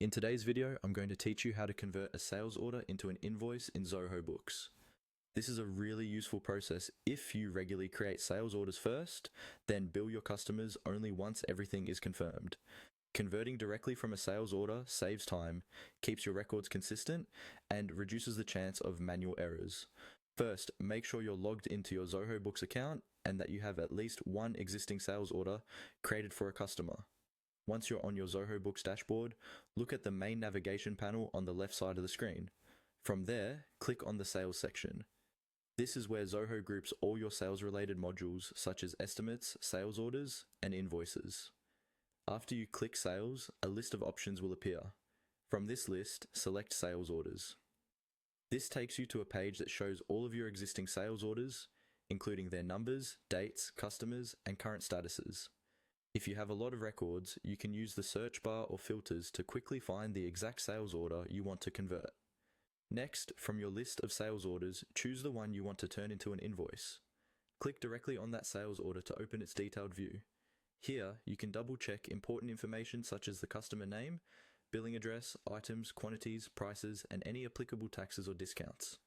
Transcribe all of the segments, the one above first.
In today's video, I'm going to teach you how to convert a sales order into an invoice in Zoho Books. This is a really useful process if you regularly create sales orders first, then bill your customers only once everything is confirmed. Converting directly from a sales order saves time, keeps your records consistent, and reduces the chance of manual errors. First, make sure you're logged into your Zoho Books account and that you have at least one existing sales order created for a customer. Once you're on your Zoho Books dashboard, look at the main navigation panel on the left side of the screen. From there, click on the Sales section. This is where Zoho groups all your sales-related modules such as estimates, sales orders, and invoices. After you click Sales, a list of options will appear. From this list, select Sales Orders. This takes you to a page that shows all of your existing sales orders, including their numbers, dates, customers, and current statuses. If you have a lot of records, you can use the search bar or filters to quickly find the exact sales order you want to convert. Next, from your list of sales orders, choose the one you want to turn into an invoice. Click directly on that sales order to open its detailed view. Here, you can double-check important information such as the customer name, billing address, items, quantities, prices, and any applicable taxes or discounts.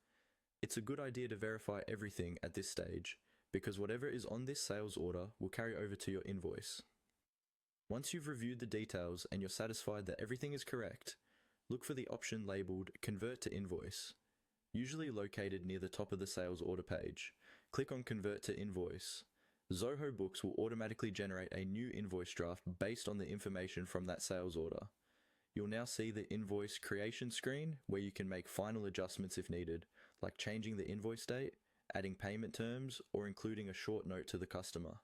It's a good idea to verify everything at this stage, because whatever is on this sales order will carry over to your invoice. Once you've reviewed the details and you're satisfied that everything is correct, look for the option labeled Convert to Invoice, usually located near the top of the sales order page. Click on Convert to Invoice. Zoho Books will automatically generate a new invoice draft based on the information from that sales order. You'll now see the invoice creation screen where you can make final adjustments if needed, like changing the invoice date, adding payment terms, or including a short note to the customer.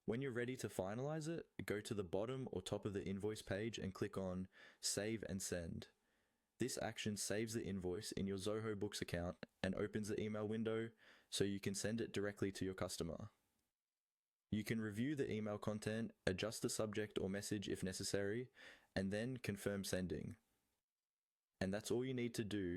When you're ready to finalize it, go to the bottom or top of the invoice page and click on Save and Send. This action saves the invoice in your Zoho Books account and opens the email window so you can send it directly to your customer. You can review the email content, adjust the subject or message if necessary, and then confirm sending. And that's all you need to do